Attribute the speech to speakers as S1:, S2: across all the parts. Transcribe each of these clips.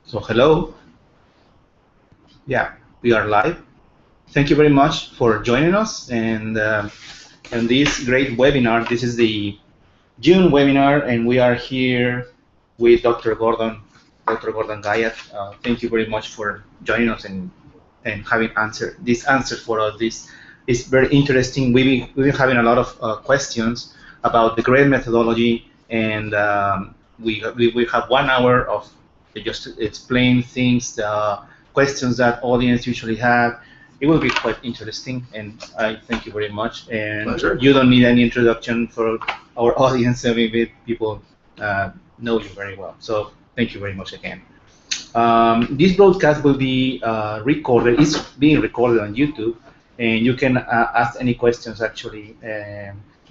S1: So hello, yeah, we are live. Thank you very much for joining us and this great webinar. This is the June webinar, and we are here with Dr. Gordon Guyatt. Thank you very much for joining us and having these answers for us. This is very interesting. We've been having a lot of questions about the grade methodology, and we have 1 hour of just explain things, questions that audience usually have. It will be quite interesting, and I thank you very much. And
S2: Pleasure.
S1: You don't need any introduction for our audience. Maybe people know you very well. So thank you very much again. This broadcast will be recorded. It's being recorded on YouTube, and you can ask any questions actually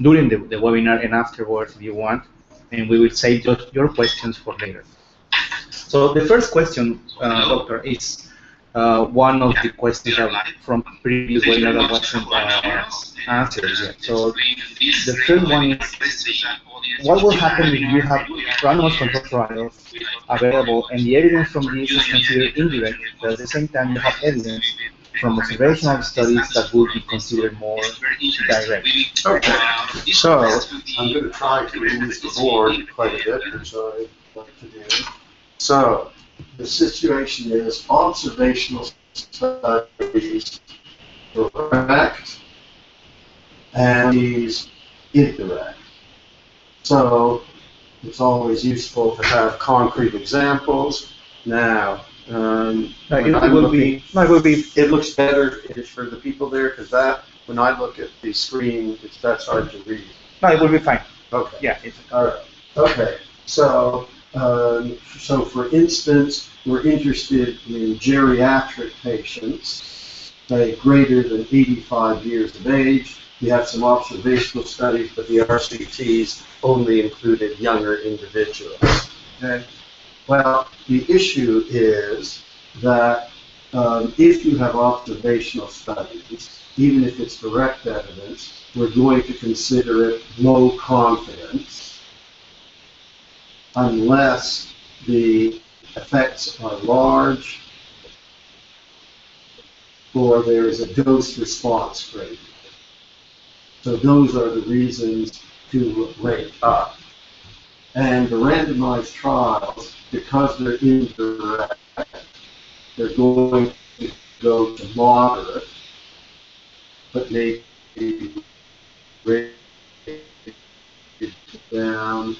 S1: during the webinar and afterwards if you want, and we will save your questions for later. So the first question, Doctor, is one of the questions from previous webinar that wasn't answered yet. So the first one is, what will happen if you have randomized control trials available and the evidence from this is considered indirect, but at the same time you have evidence from observational studies that would be considered more direct?
S2: Okay, so I'm going to try to use the board quite a bit, which I like to do. So the situation is observational studies direct and these indirect. So it's always useful to have concrete examples. Now, it looks better for the people there because when I look at the screen, that's hard to read.
S1: No, it will be fine.
S2: Okay.
S1: Yeah.
S2: All right. Okay. So, for instance, we're interested in geriatric patients, greater than 85 years of age. We have some observational studies, but the RCTs only included younger individuals. Okay. Well, the issue is that if you have observational studies, even if it's direct evidence, we're going to consider it low confidence unless the effects are large or there is a dose-response gradient. So those are the reasons to rate up. And the randomized trials, because they're indirect, they're going to go to moderate, but maybe rated down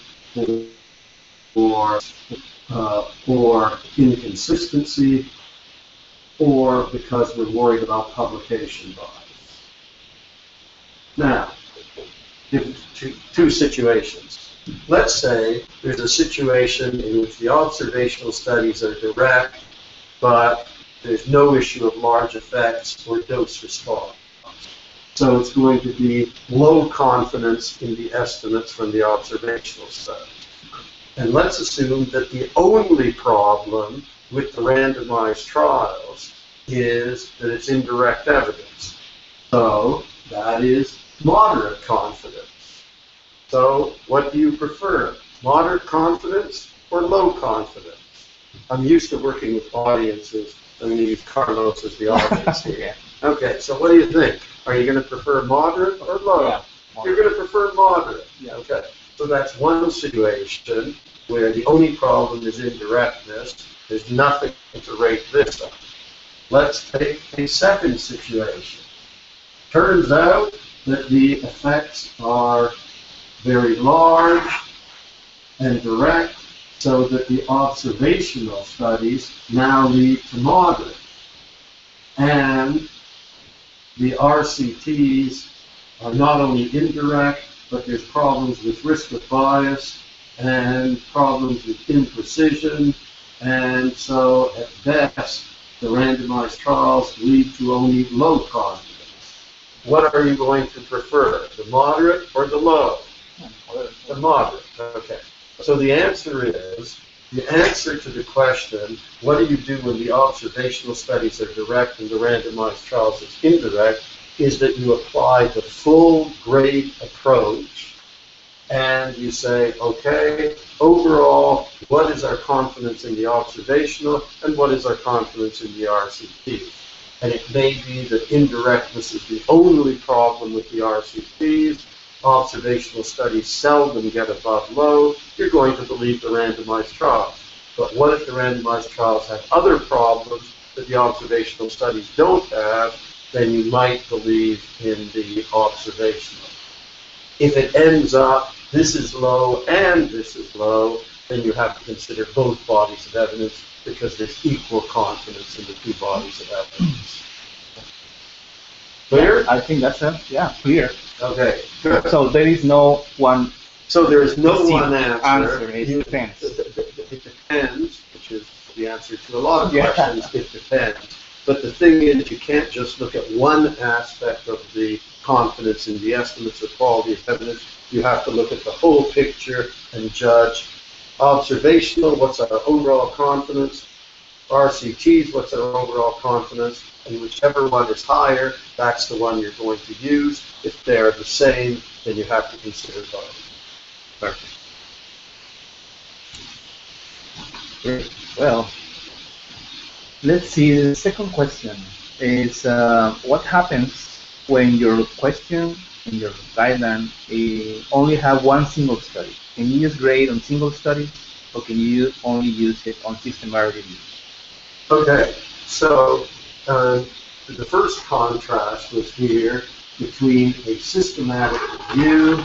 S2: or inconsistency, or because we're worried about publication bias. Now, two situations. Let's say there's a situation in which the observational studies are direct, but there's no issue of large effects or dose response. So it's going to be low confidence in the estimates from the observational study. And let's assume that the only problem with the randomized trials is that it's indirect evidence. So that is moderate confidence. So what do you prefer? Moderate confidence or low confidence? I'm used to working with audiences. I'm going to use Carlos as the audience here. Okay, so what do you think? Are you going to prefer moderate or low?
S1: Yeah,
S2: You're going to prefer moderate.
S1: Yeah.
S2: Okay, so that's one situation where the only problem is indirectness. There's nothing to rate this up. Let's take a second situation. Turns out that the effects are very large and direct, so that the observational studies now lead to moderate. And the RCTs are not only indirect, but there's problems with risk of bias and problems with imprecision, and so at best, the randomized trials lead to only low confidence. What are you going to prefer, the moderate or the low? The moderate, okay. So the answer to the question, what do you do when the observational studies are direct and the randomized trials is indirect, is that you apply the full grade approach and you say, okay, overall, what is our confidence in the observational and what is our confidence in the RCTs? And it may be that indirectness is the only problem with the RCTs. Observational studies seldom get above low. You're going to believe the randomized trials. But what if the randomized trials have other problems that the observational studies don't have? Then you might believe in the observational. If it ends up this is low and this is low, then you have to consider both bodies of evidence because there's equal confidence in the two bodies of evidence. Clear?
S1: I think that's clear.
S2: Okay, good.
S1: So there is no one.
S2: So there is no one
S1: answer. It depends.
S2: It depends, which is the answer to a lot of questions. It depends. But the thing is, you can't just look at one aspect of the confidence in the estimates or quality of evidence. You have to look at the whole picture and judge observational, what's our overall confidence, RCTs, what's our overall confidence, and whichever one is higher, that's the one you're going to use. If they're the same, then you have to consider both.
S1: Perfect. Great. Well, let's see. The second question is what happens when your question and your guideline only have one single study? Can you use grade on single studies, or can you only use it on systematic review?
S2: Okay, so the first contrast was here between a systematic review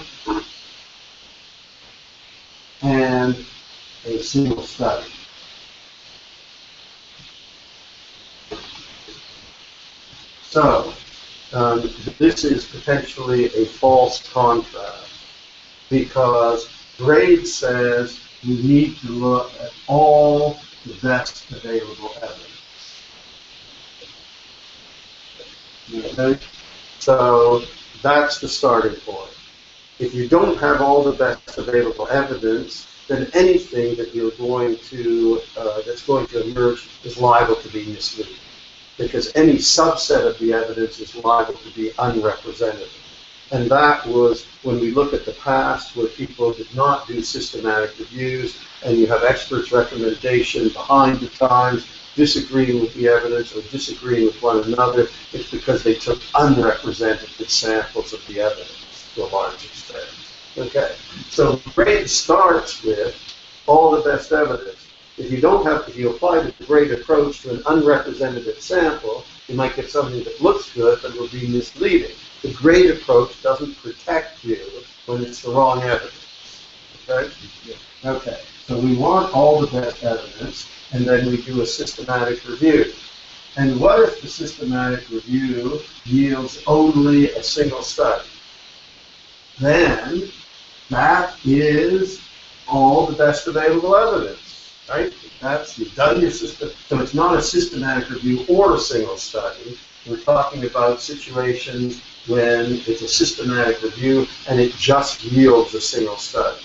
S2: and a single study. So, this is potentially a false contrast because grade says you need to look at all the best available evidence. Okay? So that's the starting point. If you don't have all the best available evidence, then anything that you're going to that's going to emerge is liable to be misleading, because any subset of the evidence is liable to be unrepresentative. And that was when we look at the past where people did not do systematic reviews and you have experts' recommendation behind the times disagreeing with the evidence or disagreeing with one another. It's because they took unrepresentative samples of the evidence to a large extent. Okay, so grade starts with all the best evidence. If you apply the grade approach to an unrepresentative sample, you might get something that looks good but will be misleading. The grade approach doesn't protect you when it's the wrong evidence. Okay? Okay. So we want all the best evidence, and then we do a systematic review. And what if the systematic review yields only a single study? Then that is all the best available evidence, right? You've done your system. So it's not a systematic review or a single study. We're talking about situations when it's a systematic review and it just yields a single study.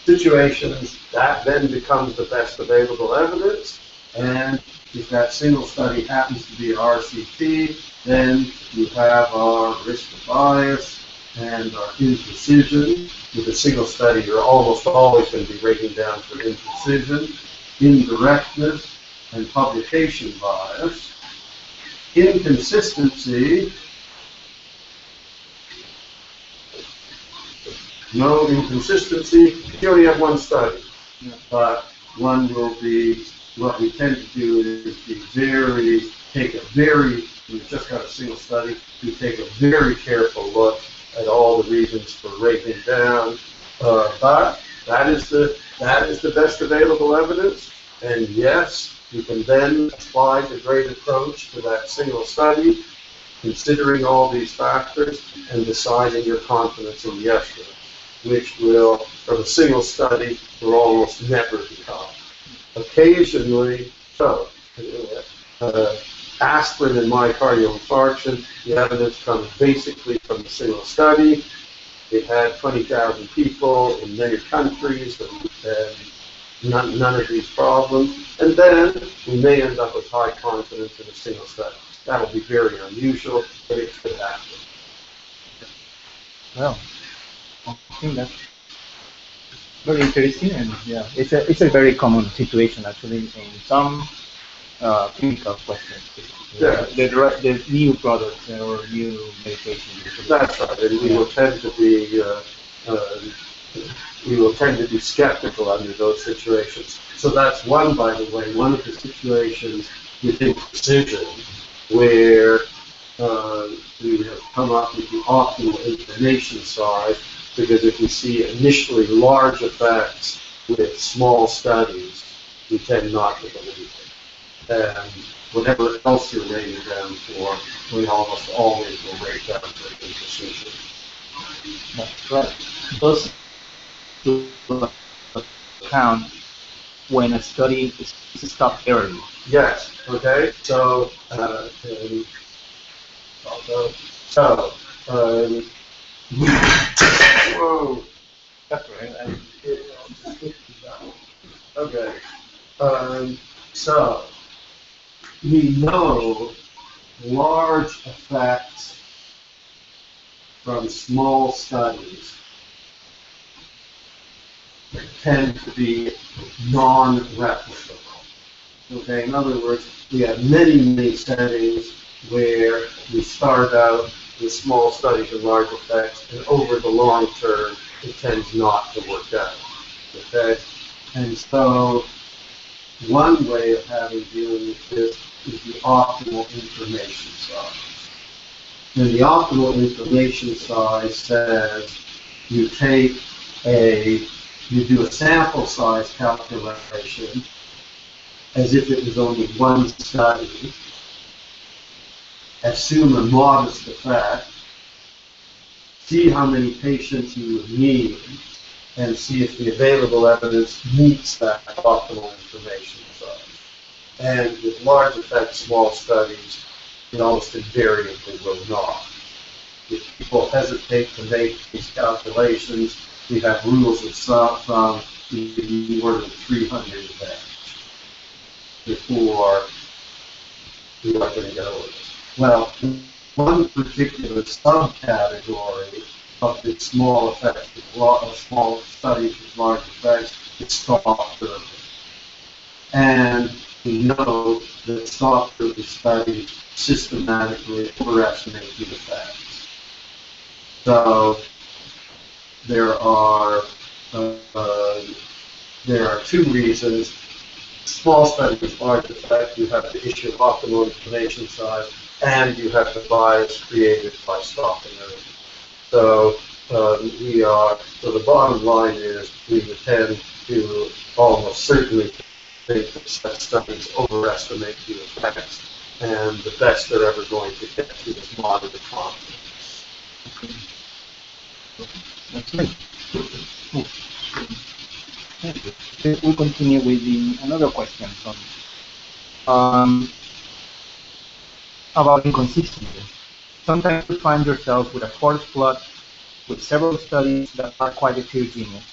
S2: Situations that then becomes the best available evidence, and if that single study happens to be an RCT, then you have our risk of bias and our imprecision. With a single study, you're almost always going to be rating down for imprecision, indirectness, and publication bias. Inconsistency, no inconsistency, you only have one study. But one will be, what we tend to do is we've just got a single study, we take a very careful look at all the reasons for rating down. But that is the best available evidence, and yes, you can then apply the grade approach to that single study, considering all these factors and deciding your confidence in the estimate, which will, from a single study, will almost never become. Occasionally, aspirin and myocardial infarction, the evidence comes basically from a single study. It had 20,000 people in many countries, and none of these problems. And then we may end up with high confidence in a single study. That will be very unusual, but it could happen.
S1: Well, I think that's Very interesting, and yeah, it's a very common situation actually in some clinical questions.
S2: Yeah.
S1: The new products or new medication usually.
S2: That's right, and we will tend to be skeptical under those situations. So that's one, by the way, one of the situations within precision where we have come up with the optimal information size, because if we see initially large effects with small studies, we tend not to believe it. And whatever else you're rating down for, we almost always will rate down for imprecision.
S1: That's right. Those to account when a study is stopped early.
S2: Yes. Okay. So, whoa.
S1: That's right.
S2: Okay. So we know large effects from small studies tend to be non-replicable. Okay, in other words, we have many settings where we start out with small studies and large effects, and over the long term, it tends not to work out. Okay, and so one way of dealing with this is the optimal information size. And the optimal information size says you do a sample size calculation as if it was only one study, assume a modest effect, see how many patients you would need, and see if the available evidence meets that optimal information size. And with large effect small studies, it almost invariably will not. If people hesitate to make these calculations, we have rules of thumb in more than 300 events before we are going to go with this. Well, one particular subcategory of the small effects, of small studies with large effects, is stopped early. And we know that stopped early studies systematically overestimate the effects. So there are two reasons. Small studies with large effect, you have the issue of optimal information size, and you have the bias created by stopping early. So so the bottom line is we would tend to almost certainly think that such studies overestimate the effects, and the best they're ever going to get to is moderate confidence.
S1: That's right. We continue with another question about inconsistency. Sometimes you find yourself with a forest plot with several studies that are quite heterogeneous,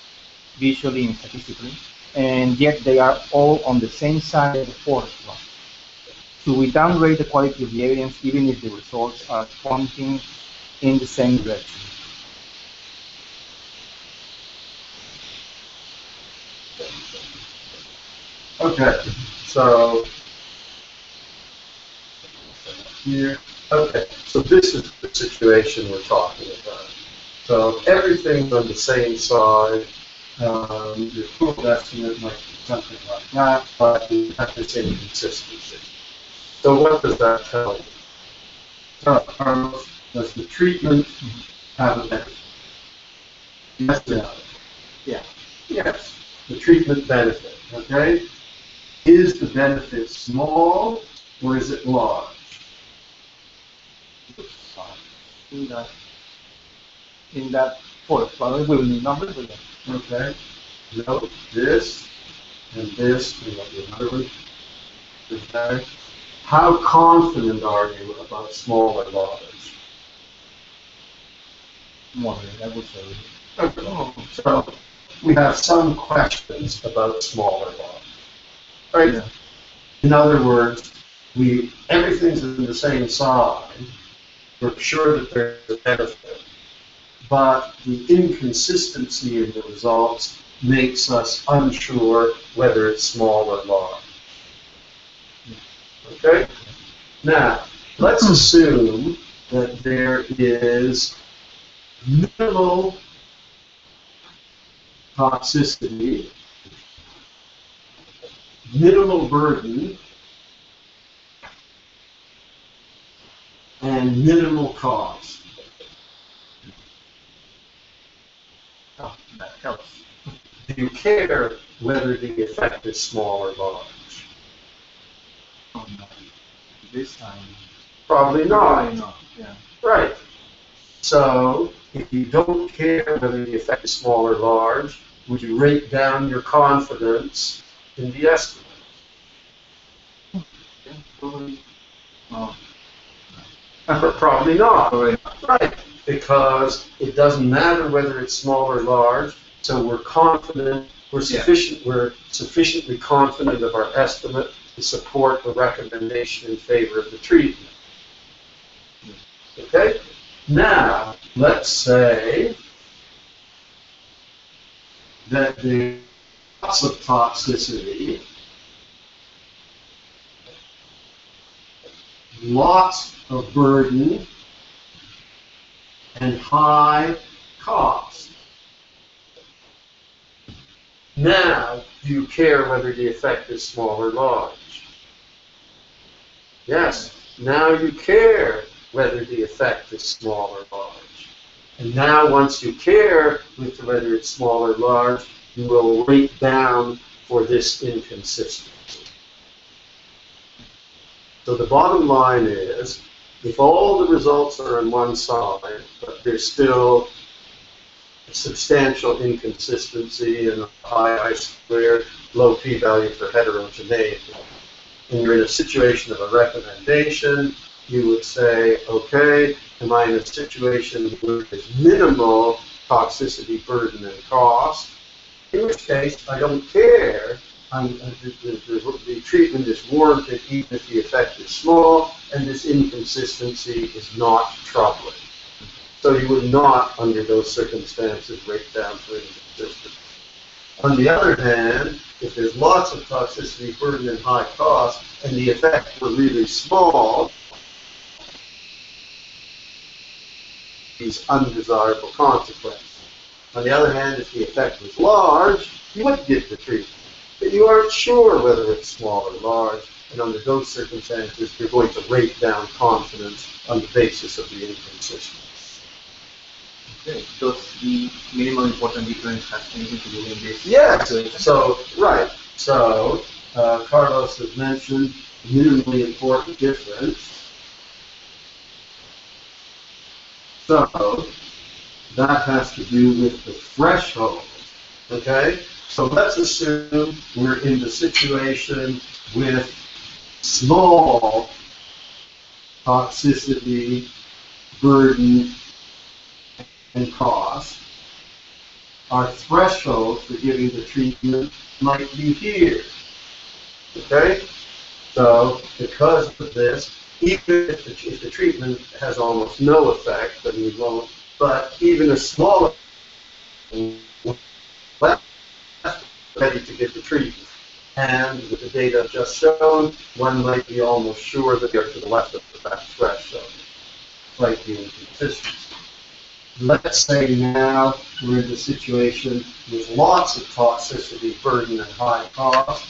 S1: visually and statistically, and yet they are all on the same side of the forest plot. Should we downgrade the quality of the evidence even if the results are pointing in the same direction?
S2: Okay, so here, okay, so this is the situation we're talking about. So everything's on the same side. Your pool estimate might be something like that, but you have this inconsistency. So what does that tell you? So, Carlos, does the treatment have a benefit? Yes or no?
S1: Yeah.
S2: Yes, the treatment benefit, okay? Is the benefit small or is it large?
S1: In that forest plot, we will need numbers again.
S2: Okay. Note this and this, and the other one. Okay. How confident are you about small or large?
S1: Moderate, I would say.
S2: Okay. So we have some questions about small or large. Right?
S1: Yeah.
S2: In other words, everything's in the same side. We're sure that there's a benefit, but the inconsistency in the results makes us unsure whether it's small or large. Okay? Now, let's assume that there is minimal toxicity, minimal burden, and minimal cost.
S1: Oh, that helps.
S2: Do you care whether the effect is small or large?
S1: Oh, no. This time.
S2: Probably not.
S1: not. Yeah.
S2: Right. So, if you don't care whether the effect is small or large, would you rate down your confidence in the estimate?
S1: Yeah, probably. Oh.
S2: Probably not.
S1: Probably.
S2: Right. Because it doesn't matter whether it's small or large, so we're confident, we're sufficiently confident of our estimate to support the recommendation in favor of the treatment. Okay? Now, let's say that there's lots of toxicity, lots of burden, and high cost. Now, do you care whether the effect is small or large? Yes, now you care whether the effect is small or large. And now, once you care with whether it's small or large, you will rate down for this inconsistency. So the bottom line is, if all the results are on one side, but there's still a substantial inconsistency and a high I-squared, low p-value for heterogeneity, and you're in a situation of a recommendation, you would say, okay, am I in a situation where there's minimal toxicity, burden, and cost? In which case, I don't care. The treatment is warranted even if the effect is small, and this inconsistency is not troubling. So you would not, under those circumstances, rate down for inconsistency. On the other hand, if there's lots of toxicity, burden, and high cost, and the effects were really small, these undesirable consequences. On the other hand, if the effect was large, you would give the treatment. But you aren't sure whether it's small or large, and under those circumstances, you're going to rate down confidence on the basis of the inconsistency.
S1: Okay, does the minimal important difference have anything to do with this?
S2: Yes. So, right. So, Carlos has mentioned minimally important difference. So, that has to do with the threshold. Okay? So let's assume we're in the situation with small toxicity, burden, and cost. Our threshold for giving the treatment might be here. Okay? So because of this, even if the treatment has almost no effect, then we won't, but even a small ready to give the treatment. And with the data just shown, one might be almost sure that they're to the left of that threshold, like the inconsistency. Let's say now we're in the situation with lots of toxicity, burden, and high cost.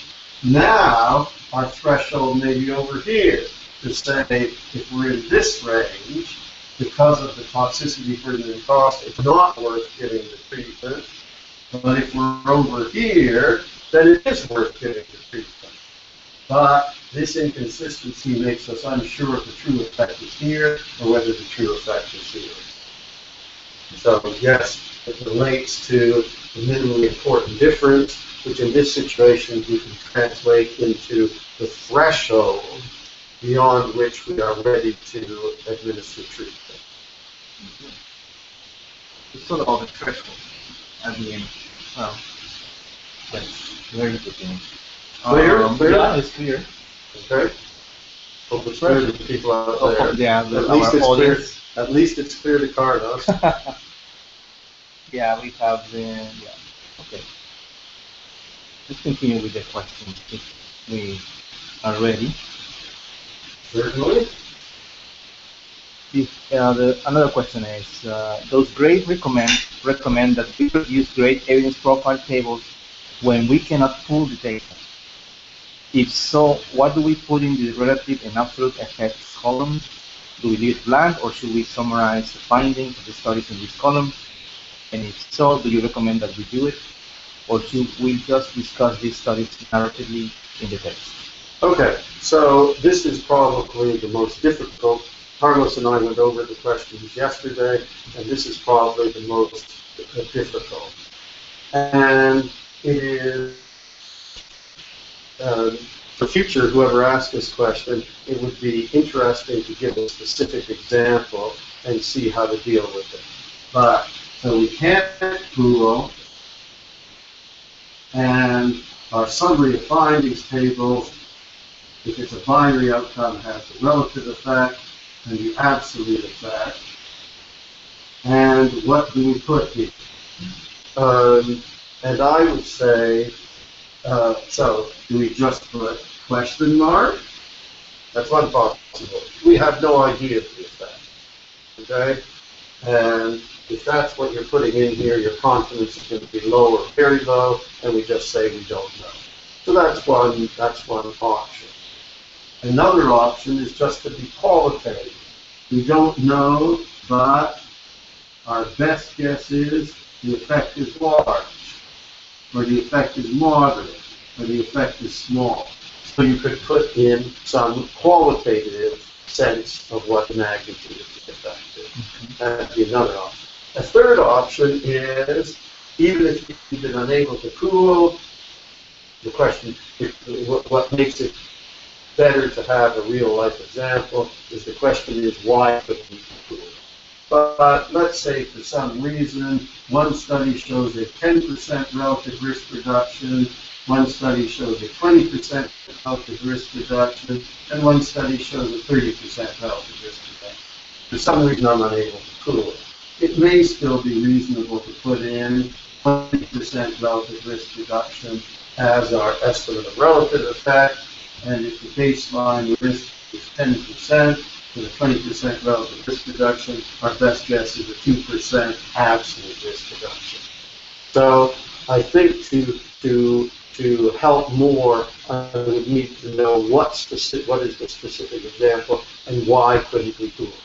S2: Now our threshold may be over here to say if we're in this range, because of the toxicity, burden, and cost, it's not worth giving the treatment. But if we're over here, then it is worth giving the treatment. But this inconsistency makes us unsure if the true effect is here or whether the true effect is here. So yes, it relates to the minimally important difference, which in this situation we can translate into the threshold beyond which we are ready to administer treatment.
S1: It's sort of all the threshold at the end. Well, that's very good thing.
S2: Clear? Clear?
S1: Yeah, it's clear.
S2: Okay. Hope it's clear to the people out there.
S1: Yeah,
S2: At least it's clear to Carlos.
S1: Yeah, we have the, yeah, okay. let's continue with the question if we are ready.
S2: Certainly.
S1: Another question is, does GRADE recommend that we produce GRADE evidence profile tables when we cannot pull the data? If so, what do we put in the relative and absolute effects columns? Do we leave it blank, or should we summarize the findings of the studies in this column? And if so, do you recommend that we do it, or should we just discuss these studies narratively in the text?
S2: Okay, so this is probably the most difficult. Carlos and I went over the questions yesterday, and this is probably the most difficult. And it is, for future, whoever asks this question, it would be interesting to give a specific example and see how to deal with it. But, so we can't pool, and our summary of findings table, if it's a binary outcome, has the relative effect and the absolute effect. And what do we put here? And I would say, so do we just put question mark? That's one possibility. We have no idea of the effect. Okay? And if that's what you're putting in here, your confidence is going to be low or very low, and we just say we don't know. So that's one option. Another option is just to be qualitative. We don't know, but our best guess is the effect is large, or the effect is moderate, or the effect is small. So you could put in some qualitative sense of what the magnitude of the effect is. That'd be another option. A third option is, even if you've been unable to pool, the question, what makes it better to have a real-life example is the question is, why couldn't we pool? But let's say for some reason, one study shows a 10% relative risk reduction, one study shows a 20% relative risk reduction, and one study shows a 30% relative risk reduction. For some reason, I'm unable to pool it. It may still be reasonable to put in 20% relative risk reduction as our estimate of relative effect, and if the baseline risk is 10%, with a 20% relative risk reduction, our best guess is a 2% absolute risk reduction. So I think to help more, I would need to know what is the specific example and why couldn't we do it.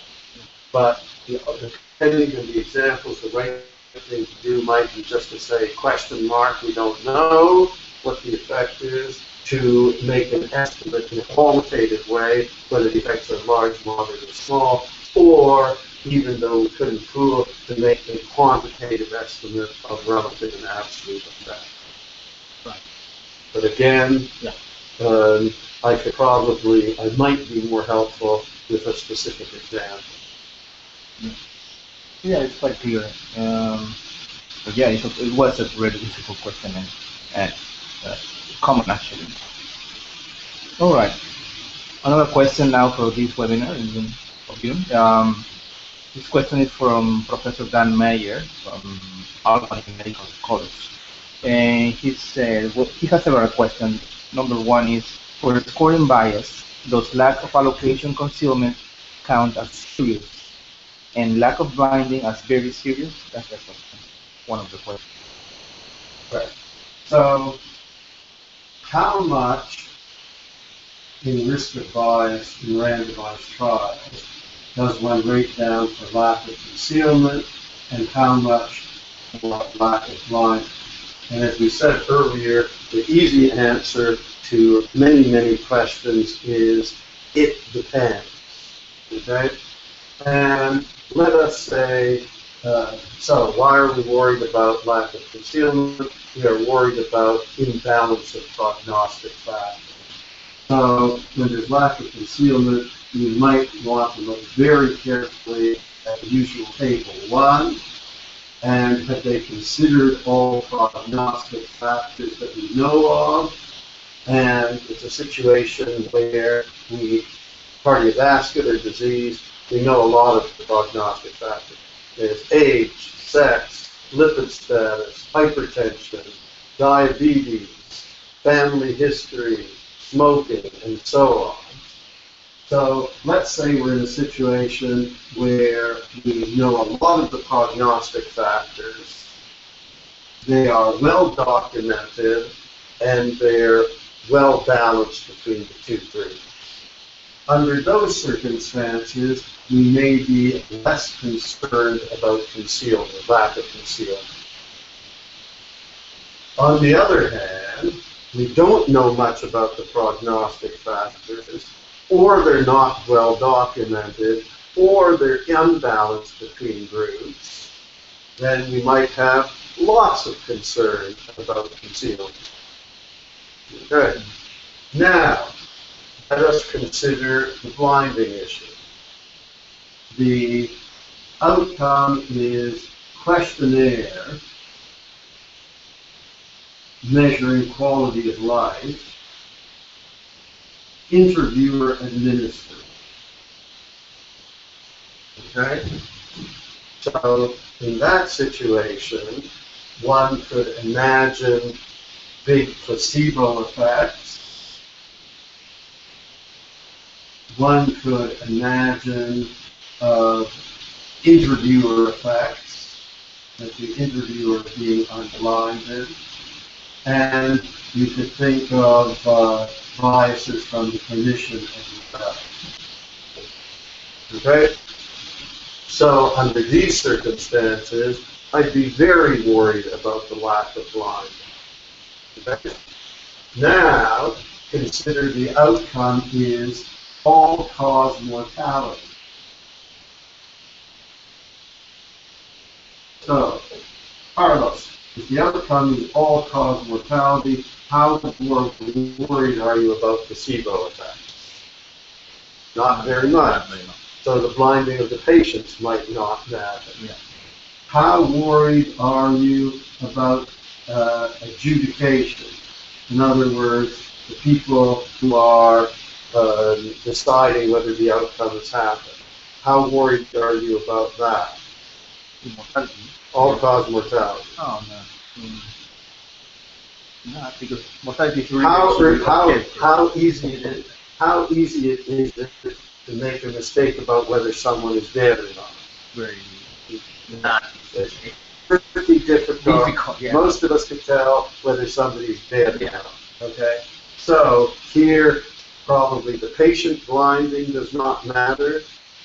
S2: But depending on the examples, the right thing to do might be just to say question mark, we don't know what the effect is, to make an estimate in a qualitative way, whether the effects are large, moderate, or small, or even though we couldn't prove, to make a quantitative estimate of relative and absolute effect.
S1: Right.
S2: But again, I might be more helpful with a specific example.
S1: Yeah, it's quite clear. But yeah, it was a really difficult question and common actually. All right. Another question now for this webinar in June. This question is from Professor Dan Meyer from Albany Medical College. And he said, well, he has several questions. Number one is, for scoring bias, does lack of allocation concealment count as serious? And lack of blinding as very serious? That's the question. One of the questions.
S2: Right. So, how much in risk of bias in randomized trials does one rate down for lack of concealment, and how much for lack of blinding? And as we said earlier, the easy answer to many, many questions is it depends. Okay? And let us say, so why are we worried about lack of concealment? We are worried about imbalance of prognostic factors. So when there's lack of concealment, you might want to look very carefully at the usual table 1, and have they considered all prognostic factors that we know of? And it's a situation where cardiovascular disease, we know a lot of the prognostic factors. There's age, sex, lipid status, hypertension, diabetes, family history, smoking, and so on. So let's say we're in a situation where we know a lot of the prognostic factors. They are well documented and they're well balanced between the two groups. Under those circumstances, we may be less concerned about concealment, lack of concealment. On the other hand, we don't know much about the prognostic factors, or they're not well documented, or they're unbalanced between groups, then we might have lots of concern about concealment. Okay. Now, let us consider the blinding issue. The outcome is questionnaire measuring quality of life, interviewer administered. Okay? So, in that situation, one could imagine big placebo effects. One could imagine interviewer effects, that the interviewer being unblinded. And you could think of biases from the clinician as well. Okay? So under these circumstances, I'd be very worried about the lack of blinding. Okay? Now, consider the outcome is all-cause mortality. So, Carlos, if the outcome is all-cause mortality, how worried are you about placebo effects? Not very much. So the blinding of the patients might not matter.
S1: Yeah.
S2: How worried are you about adjudication? In other words, the people who are deciding whether the outcome has happened. How worried are you about that?
S1: Mortality.
S2: All-cause mortality.
S1: Oh, no. No, because mortality is really
S2: how easy it is to make a mistake about whether someone is dead or not.
S1: Very not
S2: Pretty difficult.
S1: Yeah.
S2: Most of us can tell whether somebody's dead or
S1: Yeah.
S2: not. Okay? So here, probably the patient blinding does not matter,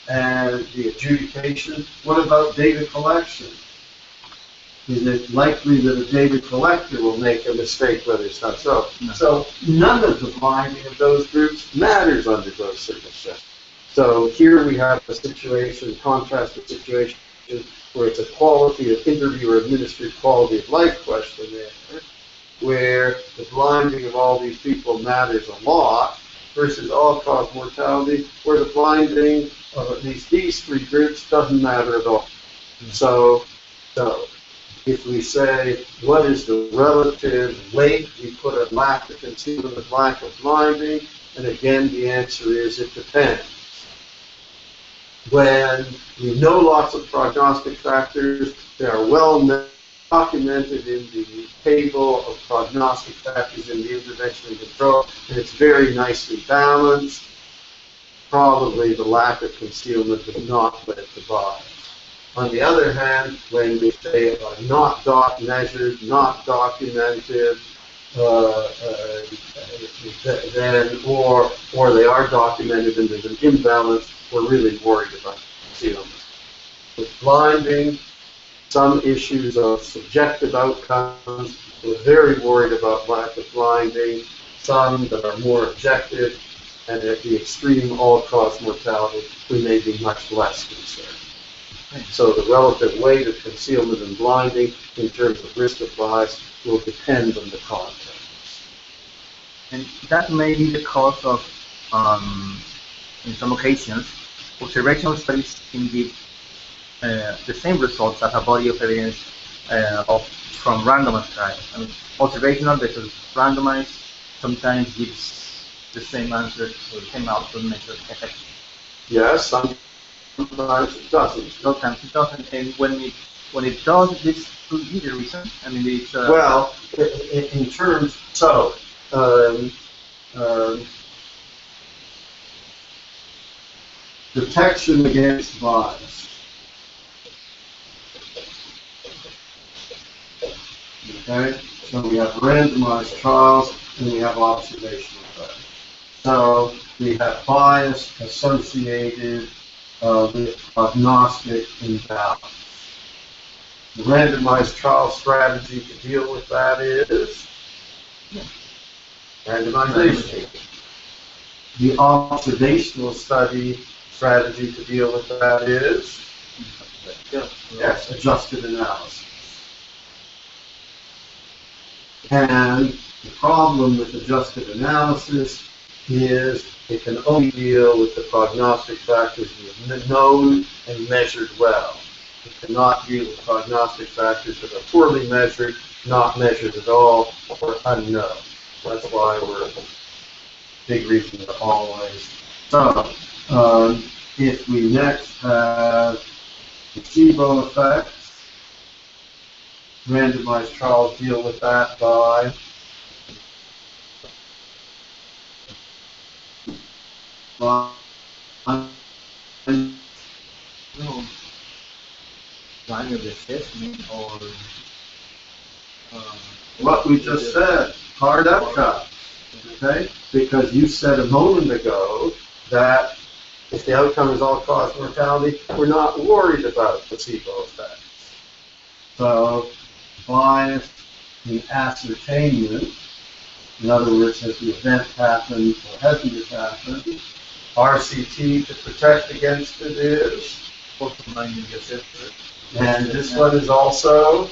S2: and the adjudication. What about data collection? Is it likely that a data collector will make a mistake whether it's not so?
S1: No.
S2: So none of the blinding of those groups matters under those circumstances. So here we have a situation, contrast the situation where it's a quality of interviewer administered quality of life questionnaire, where the blinding of all these people matters a lot, versus all-cause mortality, where the blinding of at least these three groups doesn't matter at all. So if we say, what is the relative weight, we put a lack of concealment, lack of blinding, and again the answer is it depends. When we know lots of prognostic factors, they are well documented in the table of prognostic factors in the intervention and control, and it's very nicely balanced. Probably the lack of concealment has not led to bias. On the other hand, when we say are not measured, not documented, then or they are documented and there's an imbalance, we're really worried about concealment. With blinding, some issues of subjective outcomes, we're very worried about lack of blinding. Some that are more objective, and at the extreme all-cause mortality, we may be much less concerned. So the relative weight of concealment and blinding in terms of risk of bias will depend on the context.
S1: And that may be the cause of, in some occasions, observational studies can give the same results as a body of evidence from randomized trials. I mean, observational versus randomized sometimes gives the same answer or the same outcome measure effect.
S2: Yes, sometimes it doesn't.
S1: Sometimes it doesn't, and when it does, this could be the reason. I mean, it's
S2: well, in terms. So and protection against bias. Okay, so we have randomized trials and we have observational studies. So we have bias associated with prognostic imbalance. The randomized trial strategy to deal with that is randomization. The observational study strategy to deal with that is yes, adjusted analysis. And the problem with adjusted analysis is it can only deal with the prognostic factors we have known and measured well. It cannot deal with prognostic factors that are poorly measured, not measured at all, or unknown. That's why we're a big reason to always. So, if we next have placebo effects, randomized trials deal with that by
S3: Line of assessment or
S2: what we just said, hard outcomes. Okay? Because you said a moment ago that if the outcome is all-cause mortality, we're not worried about placebo effects. So, bias in ascertainment, in other words, has the event happened or hasn't it happened? RCT to protect against it is, and this one is also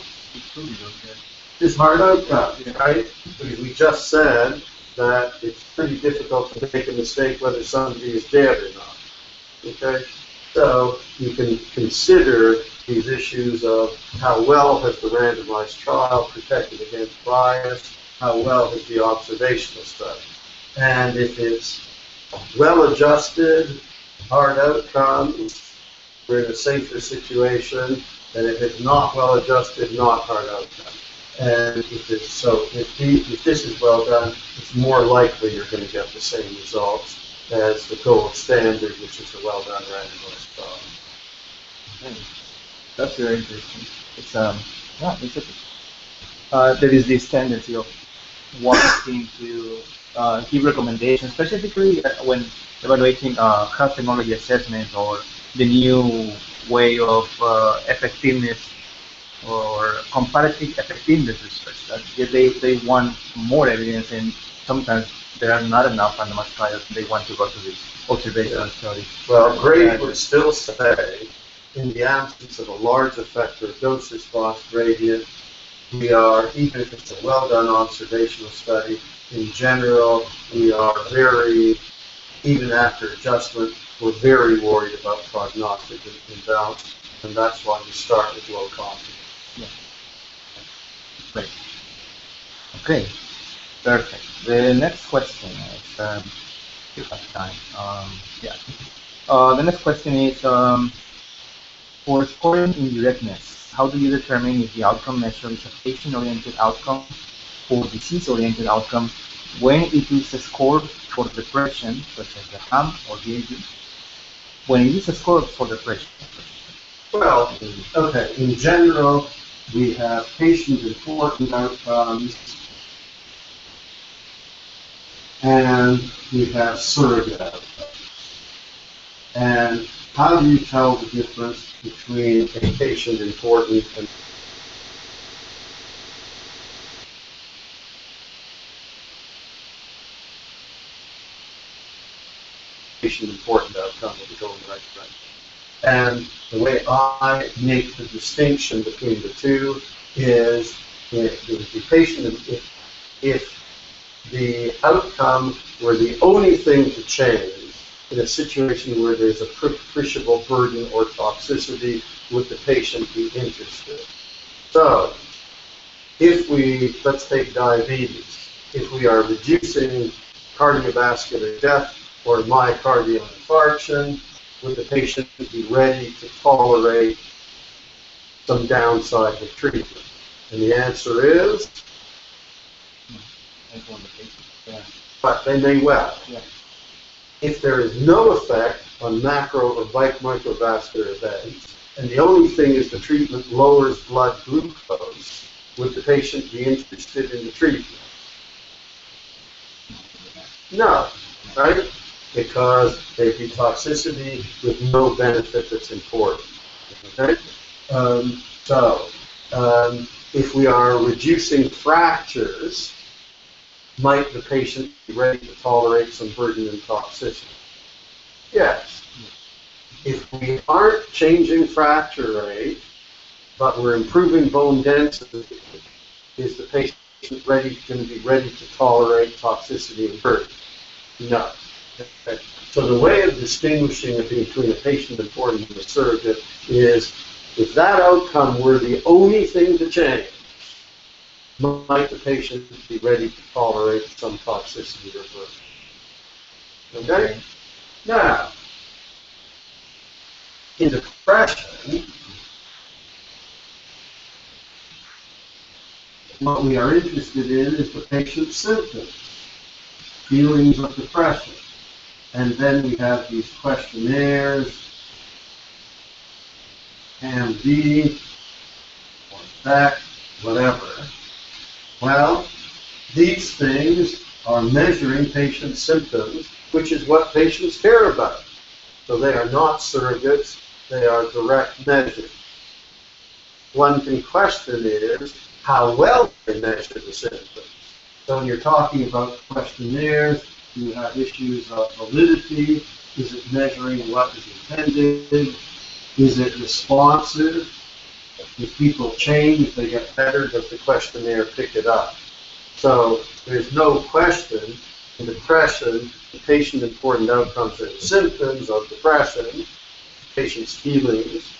S2: is hard outcome, right? Because we just said that it's pretty difficult to make a mistake whether somebody is dead or not. Okay? So you can consider these issues of how well has the randomized trial protected against bias, how well has the observational study. And if it's well adjusted, hard outcomes, we're in a safer situation, and if it's not well adjusted, not hard outcome. And if it's so, if this is well done, it's more likely you're going to get the same results as the gold standard, which is a well done randomized trial.
S3: That's very interesting. It's yeah, interesting. There is this tendency of wanting to give recommendations, specifically when evaluating health technology assessment or the new way of effectiveness or comparative effectiveness research. They want more evidence, and sometimes there are not enough randomized trials. They want to go to these observational studies.
S2: Well, Gray would still say, in the absence of a large effect or dose response gradient, we are, even if it's a well done observational study, in general, we are very, even after adjustment, we're very worried about prognostic imbalance, and that's why we start with low confidence.
S3: Yeah. Great. Okay. Perfect. The next question is, if I have time. Yeah. The next question is, for scoring indirectness, how do you determine if the outcome measure is a patient-oriented outcome or disease-oriented outcome when it is scored for depression, such as the HAM or DAG, when it is scored for depression?
S2: Well, okay, in general, we have patient-important outcomes, and we have surrogate outcomes. And how do you tell the difference between a patient-important and patient-important outcome will be going right to right? And the way I make the distinction between the two is if the patient, if the outcome were the only thing to change in a situation where there's appreciable burden or toxicity, would the patient be interested? So, if we, let's take diabetes, if we are reducing cardiovascular death or myocardial infarction, would the patient be ready to tolerate some downside with treatment? And the answer is
S3: also on the patient. Yeah.
S2: but they may well.
S3: Yeah.
S2: If there is no effect on macro or microvascular events, and the only thing is the treatment lowers blood glucose, would the patient be interested in the treatment? No, right? Because there'd be toxicity with no benefit that's important. Okay? If we are reducing fractures, might the patient be ready to tolerate some burden and toxicity? Yes. If we aren't changing fracture rate, but we're improving bone density, is the patient going to be ready to tolerate toxicity and burden? No. Okay. So the way of distinguishing between a patient important and a surrogate is, if that outcome were the only thing to change, might the patient be ready to tolerate some toxicity or burden? Okay? Now, in depression, what we are interested in is the patient's symptoms, feelings of depression. And then we have these questionnaires, ARMG, or BEC, whatever. Well, these things are measuring patient symptoms, which is what patients care about. So they are not surrogates, they are direct measures. One can question is how well they measure the symptoms. So when you're talking about questionnaires, you have issues of validity. Is it measuring what is intended? Is it responsive? If people change, they get better, does the questionnaire pick it up? So there's no question in depression, the patient-important outcomes are the symptoms of depression, patient's feelings.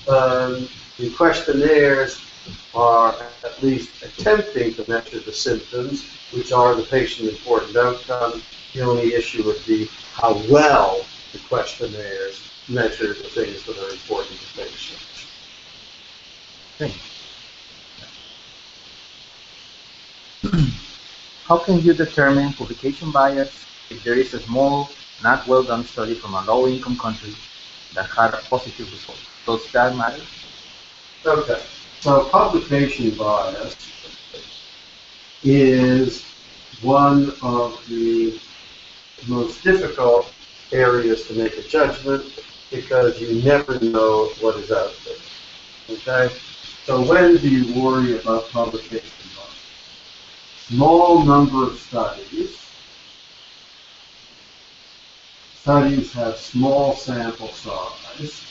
S2: The questionnaires are at least attempting to measure the symptoms, which are the patient-important outcomes. The only issue would be how well the questionnaires measure the things that are important to patients.
S3: Okay. How can you determine publication bias if there is a small, not well-done study from a low-income country that had a positive result? Does that matter?
S2: Okay, so publication bias is one of the most difficult areas to make a judgment because you never know what is out there. Okay? So when do you worry about publication bias? Small number of studies. Studies have small sample size.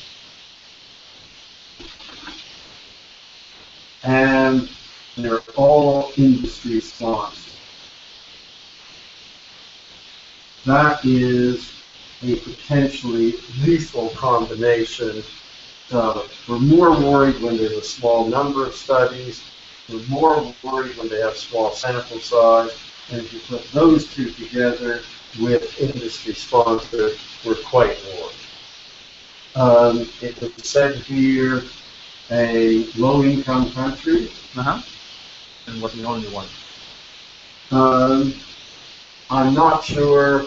S2: And they're all industry sponsored. That is a potentially lethal combination. So we're more worried when there's a small number of studies. We're more worried when they have small sample size. And if you put those two together with industry sponsored, we're quite worried. It was said here, a low-income country.
S3: And was the only one?
S2: I'm not sure.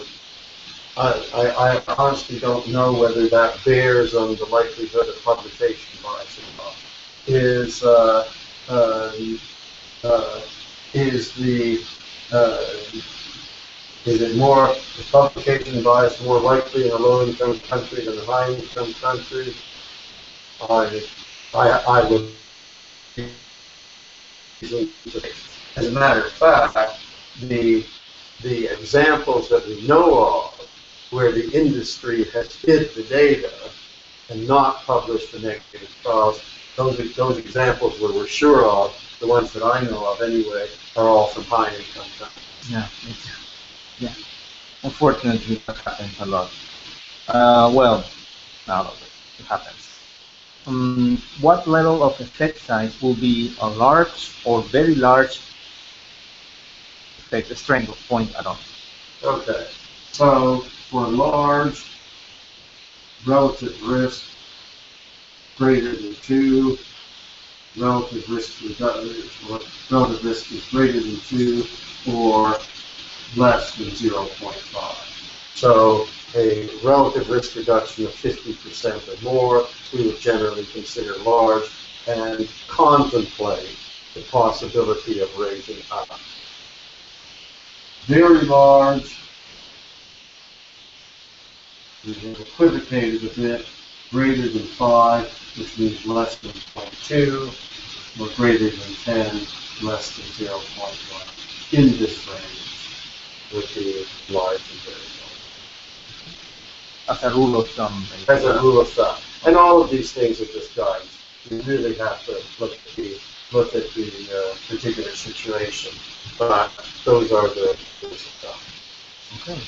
S2: I honestly don't know whether that bears on the likelihood of publication bias or not. Is publication bias more likely in a low-income country than a high-income country? I would. As a matter of fact, the examples that we know of where the industry has hid the data and not published the negative trials, those examples where we're sure of, the ones that I know of anyway, are all from high-income countries.
S3: Yeah, yeah. Unfortunately, that happens a lot. Well, now it happens. What level of effect size will be a large or very large effect strength of point add-on?
S2: Okay, so for large, relative risk greater than 2, relative risk relative risk is greater than 2 or less than 0.5. So a relative risk reduction of 50% or more we would generally consider large and contemplate the possibility of raising up. Very large, we have equivocated a bit, greater than 5, which means less than 0.2, or greater than 10, less than 0.1. In this range would be large and very large.
S3: As a rule of thumb.
S2: As a rule of thumb. And all of these things are just guides. You really have to look at the particular situation. But those are the rules of thumb.
S3: Okay.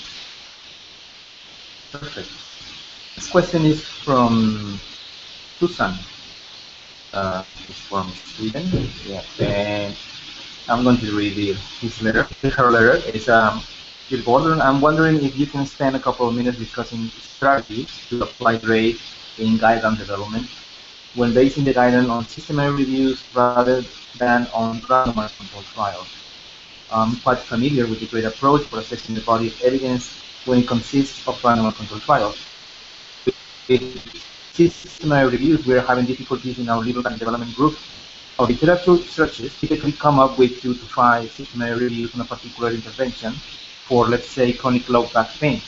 S3: Perfect. This question is from Susan. It's from Sweden. Yeah. And I'm going to read his letter. Her letter is Dear Gordon, I'm wondering if you can spend a couple of minutes discussing strategies to apply grade in guideline development when basing the guideline on systematic reviews rather than on randomized controlled trials. I'm quite familiar with the grade approach for assessing the body of evidence when it consists of randomized controlled trials. With systematic reviews, we are having difficulties in our legal development group. Our literature searches typically come up with 2 to 5 systematic reviews on a particular intervention for, let's say, chronic low back pain.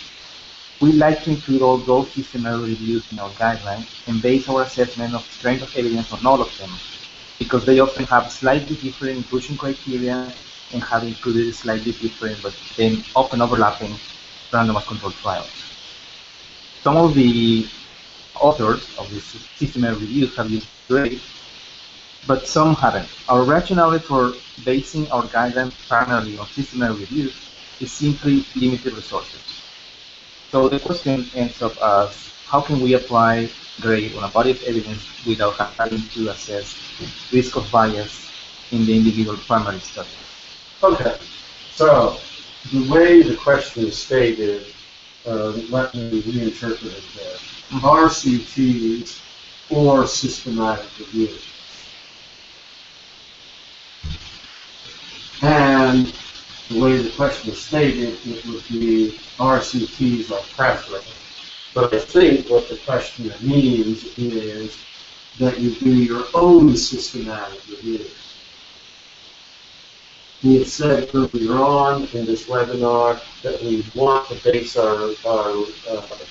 S3: We like to include all those systematic reviews in our guidelines and base our assessment of strength of evidence on all of them, because they often have slightly different inclusion criteria and have included slightly different, but then often overlapping, randomized controlled trials. Some of the authors of these systematic reviews have used grade, but some haven't. Our rationale for basing our guidelines primarily on systematic reviews is simply limited resources. So the question ends up as, how can we apply grade on a body of evidence without having to assess risk of bias in the individual primary study?
S2: Okay, so the way the question is stated, let me reinterpret it there. RCTs or systematic reviews. And the way the question is stated, it would be RCTs are preferable. But I think what the question means is that you do your own systematic review. We have said earlier on in this webinar that we want to base our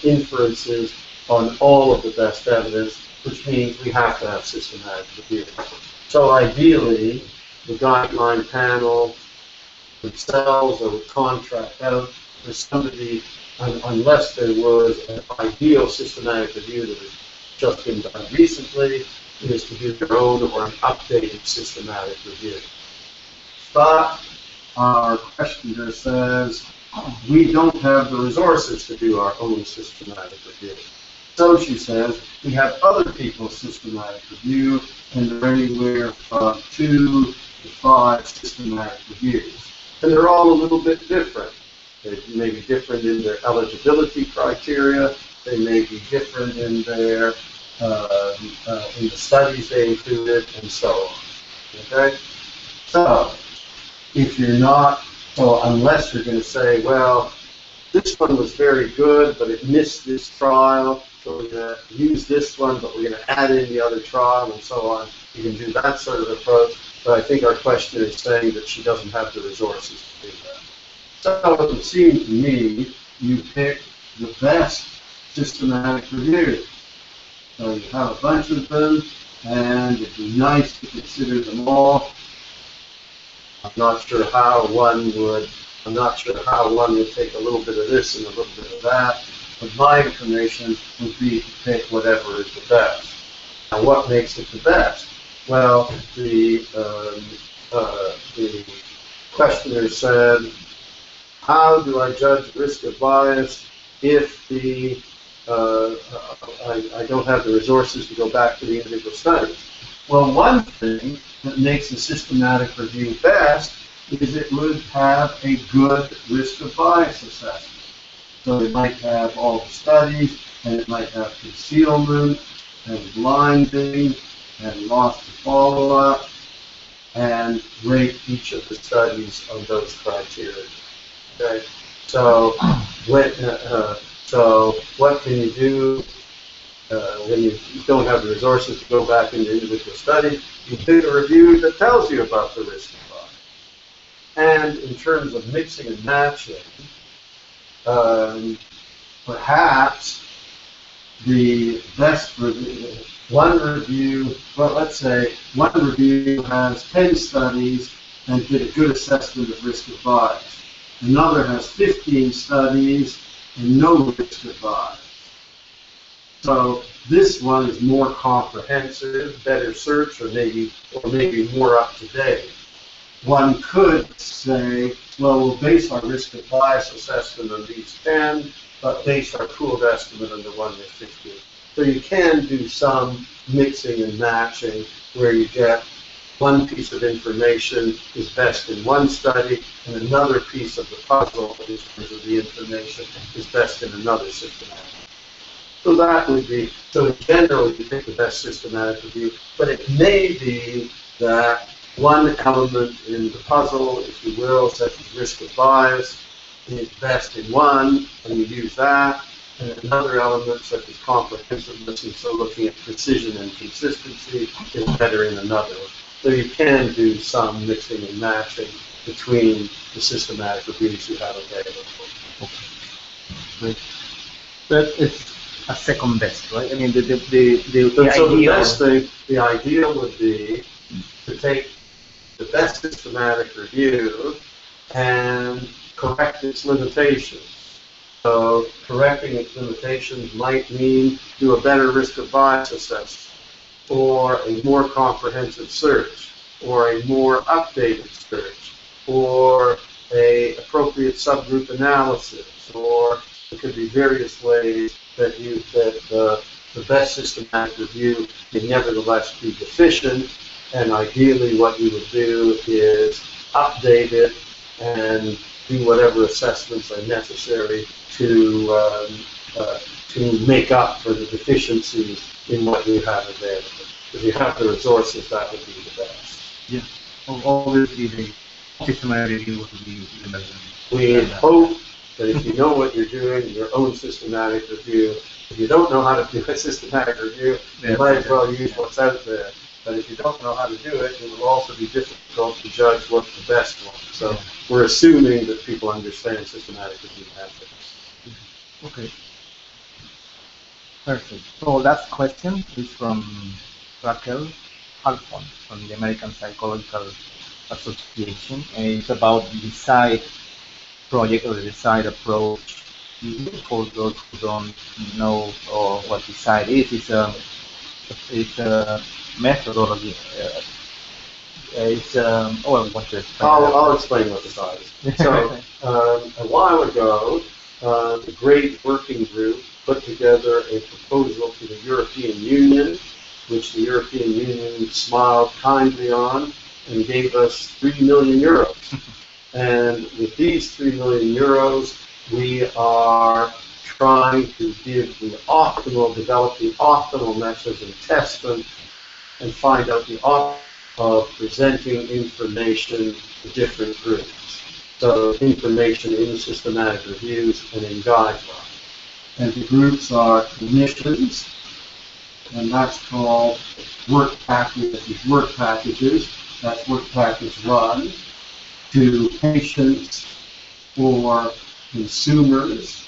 S2: inferences on all of the best evidence, which means we have to have systematic review. So ideally, the guideline panel themselves or would contract out for somebody, unless there was an ideal systematic review that has just been done recently, is to do their own or an updated systematic review. But our questioner says, we don't have the resources to do our own systematic review. So she says, we have other people's systematic review, and they're anywhere from 2 to 5 systematic reviews. And they're all a little bit different. They may be different in their eligibility criteria. They may be different in their in the studies they included, and so on. Okay? So, if you're not, so unless you're going to say, well, this one was very good, but it missed this trial, so we're going to use this one, but we're going to add in the other trial, and so on. You can do that sort of approach, but I think our questioner is saying that she doesn't have the resources to do that. So it would seem to me you pick the best systematic review. So you have a bunch of them, and it'd be nice to consider them all. I'm not sure how one would take a little bit of this and a little bit of that, but my inclination would be to pick whatever is the best. Now, what makes it the best? Well, the questioner said, how do I judge risk of bias if I don't have the resources to go back to the individual studies? Well, one thing that makes a systematic review best is it would have a good risk of bias assessment. So it might have all the studies, and it might have concealment and blinding, and loss to follow-up, and rate each of the studies on those criteria. Okay, so what can you do when you don't have the resources to go back into individual studies? You do a review that tells you about the risk of bias. And in terms of mixing and matching, perhaps the best review, let's say one review has 10 studies and did a good assessment of risk of bias. Another has 15 studies and no risk of bias. So this one is more comprehensive, better search, or maybe more up to date. One could say, well, we'll base our risk of bias assessment on these 10, but base our pooled estimate on the one with 15. So you can do some mixing and matching where you get one piece of information is best in one study, and another piece of the puzzle in terms of the information is best in another systematic. So that would be, so in general, you pick the best systematic review, but it may be that one element in the puzzle, if you will, such as risk of bias, is best in one, and you use that, and another element, such as comprehensiveness, and so looking at precision and consistency, is better in another. So you can do some mixing and matching between the systematic reviews you have available.
S3: Okay. Great. But it's a second best, right? I mean, the
S2: best thing, the ideal would be to take the best systematic review and correct its limitations. So correcting its limitations might mean do a better risk of bias assessment, or a more comprehensive search, or a more updated search, or a appropriate subgroup analysis, or it could be various ways that the best systematic review may nevertheless be deficient, and ideally what you would do is update it and do whatever assessments are necessary to make up for the deficiencies in what you have available. If you have the resources, that would be the best.
S3: Yeah, obviously the systematic review would be the best.
S2: We hope that if you know what you're doing, your own systematic review, if you don't know how to do a systematic review, you might as well use what's out there. But if you don't know how to do it, it will also be difficult to judge what's the best one. So we're assuming that people understand systematic review methods.
S3: Okay. Perfect. So last question is from Raquel Halfon from the American Psychological Association, and it's about the DECIDE project or the DECIDE approach. For those who don't know what DECIDE is, it's a methodology.
S2: I'll explain what DECIDE is. So a while ago, the great working group put together a proposal to the European Union, which the European Union smiled kindly on and gave us 3 million euros. And with these 3 million euros, we are trying to develop the optimal methods and test them and find out the optimal of presenting information to different groups. So information in systematic reviews and in guidelines. And the groups are clinicians, and that's called work packages. That's work package 1. To patients or consumers,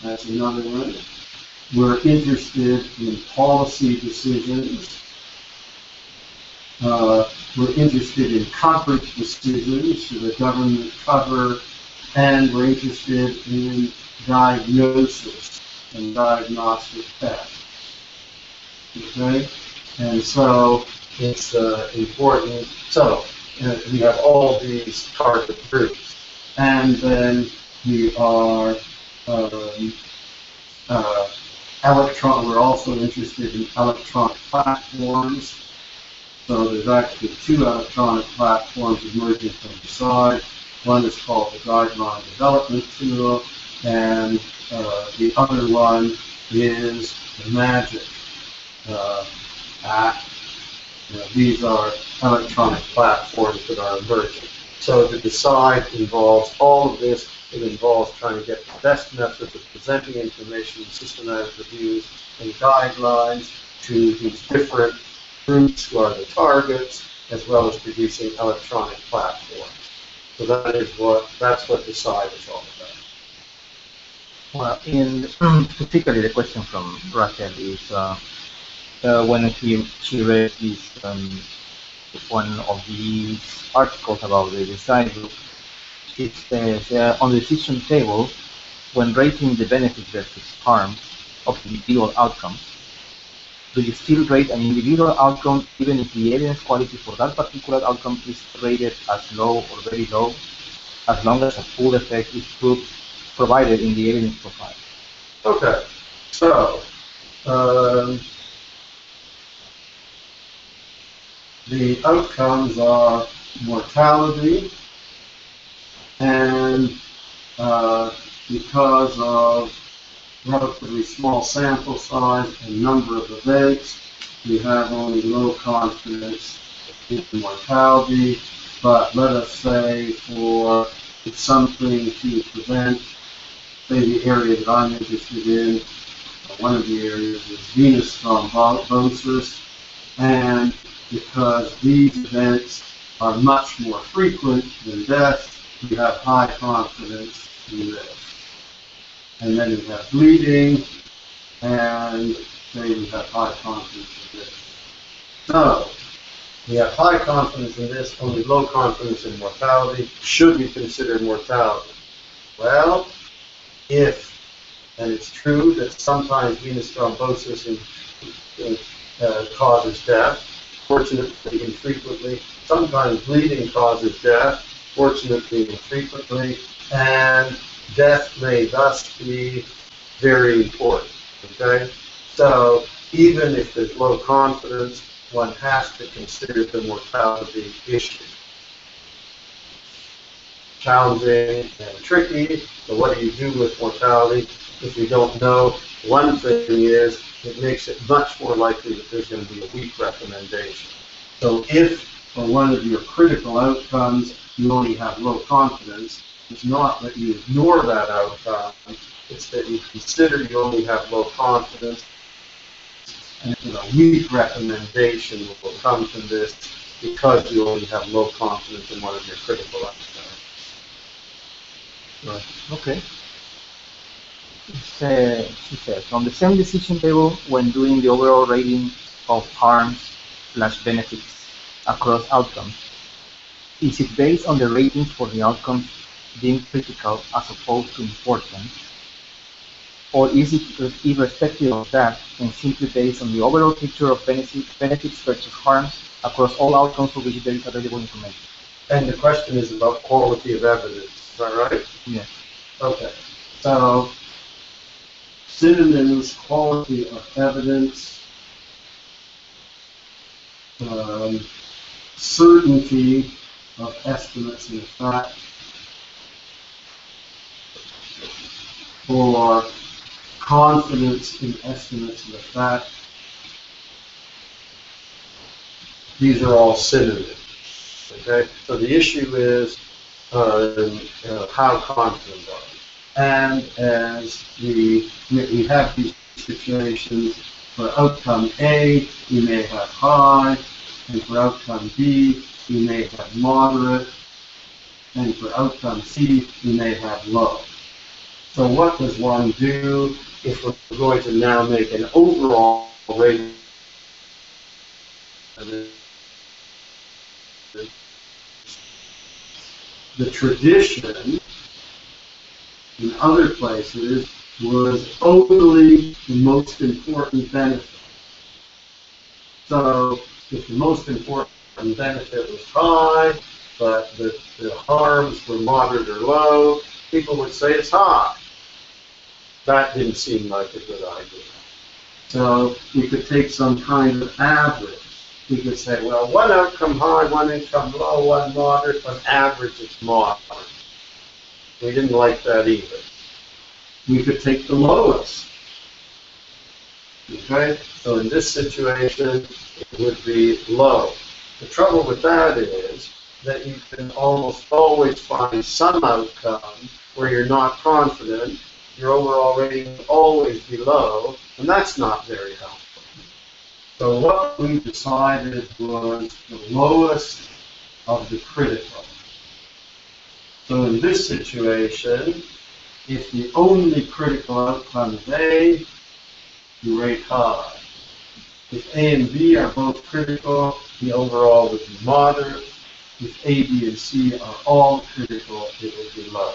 S2: that's another one. We're interested in policy decisions. We're interested in coverage decisions, should the government cover, and we're interested in diagnosis and diagnostic tests. Okay? And so it's important. So we have all these target groups. And then we are we're also interested in electronic platforms. So there's actually 2 electronic platforms emerging from the side. One is called the Guideline Development Tool, and the other one is the MAGIC These are electronic platforms that are emerging. So the decide involves all of this. It involves trying to get the best methods of presenting information, systematic reviews, and guidelines to these different groups who are the targets, as well as producing electronic platforms. So that's what decide is all about.
S3: Well, particularly the question from Raquel is when she read this one of these articles about the design group, it says on the decision table, when rating the benefits versus harms of individual outcomes, do you still rate an individual outcome even if the evidence quality for that particular outcome is rated as low or very low, as long as a full effect is provided in the evidence profile?
S2: Okay, so the outcomes are mortality, and because of relatively small sample size and number of events, we have only low confidence in mortality. But let us say for something to prevent, say the area that I'm interested in, one of the areas is venous thrombosis, and because these events are much more frequent than death, we have high confidence in this. And then we have bleeding, and say we have high confidence in this. So, we have high confidence in this, only low confidence in mortality. Should we consider mortality? Well, and it's true that sometimes venous thrombosis causes death, fortunately infrequently. Sometimes bleeding causes death, fortunately infrequently, and death may thus be very important, okay? So even if there's low confidence, one has to consider the mortality issue. Challenging and tricky, so what do you do with mortality if you don't know? One thing is, it makes it much more likely that there's going to be a weak recommendation. So if for one of your critical outcomes you only have low confidence, it's not that you ignore that outcome, it's that you consider you only have low confidence, and a weak recommendation will come from this because you only have low confidence in one of your critical outcomes.
S3: Right. Okay. She says, on the same decision table, when doing the overall rating of harms/benefits across outcomes, is it based on the ratings for the outcomes being critical as opposed to important? Or is it irrespective of that and simply based on the overall picture of benefits versus harms across all outcomes for which there is available information?
S2: And the question is about quality of evidence, is that right?
S3: Yes.
S2: Okay. So, synonyms, quality of evidence, certainty of estimates and effect, or confidence in estimates and effect. These are all synonyms. Okay, so the issue is how confident are you? And as we have these situations, for outcome A, we may have high, and for outcome B, we may have moderate, and for outcome C, we may have low. So what does one do if we're going to now make an overall rating? The tradition in other places was only the most important benefit. So if the most important benefit was high, but the harms were moderate or low, people would say it's high. That didn't seem like a good idea. So we could take some kind of average. We could say, well, one outcome high, one outcome low, one moderate, on average it's moderate. We didn't like that either. We could take the lowest. Okay, so in this situation, it would be low. The trouble with that is that you can almost always find some outcome where you're not confident, your overall rating will always be low, and that's not very helpful. So what we decided was the lowest of the critical. So in this situation, if the only critical outcome is A, you rate high. If A and B are both critical, the overall would be moderate. If A, B, and C are all critical, it would be low.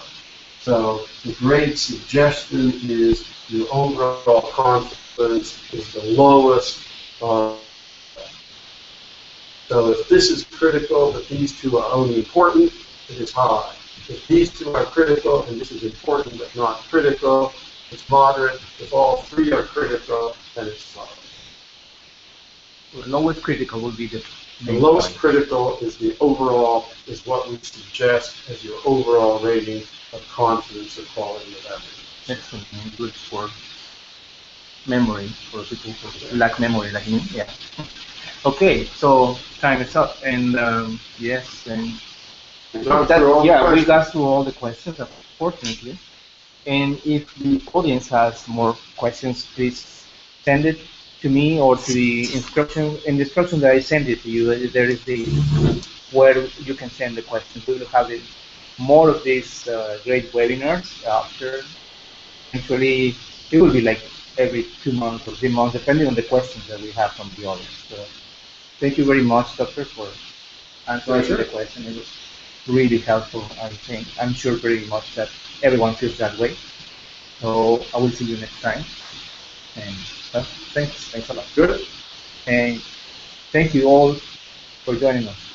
S2: So the grade suggestion is your overall confidence is the lowest. So if this is critical, but these two are only important, it is high. If these two are critical and this is important but not critical, it's moderate. If all three are critical, then it's low.
S3: The lowest critical will be the
S2: The
S3: main
S2: lowest
S3: point.
S2: critical is the overall, is what we suggest as your overall rating of confidence or quality of evidence.
S3: Excellent. And good for memory, for people who lack memory like me. Yeah. Okay, so time is up, and yes, and
S2: We got through all the
S3: yeah, we
S2: questions.
S3: got through all the questions, unfortunately. And if the audience has more questions, please send it to me or to the instruction. In the instruction that I send it to you, there is the where you can send the questions. We will have more of these great webinars after. Actually, it will be like every 2 months or 3 months, depending on the questions that we have from the audience. So, thank you very much, Doctor, for answering
S2: Pleasure.
S3: the question. It was really helpful. I think I'm sure very much that everyone feels that way. So I will see you next time. And thanks a lot.
S2: Good.
S3: And thank you all for joining us.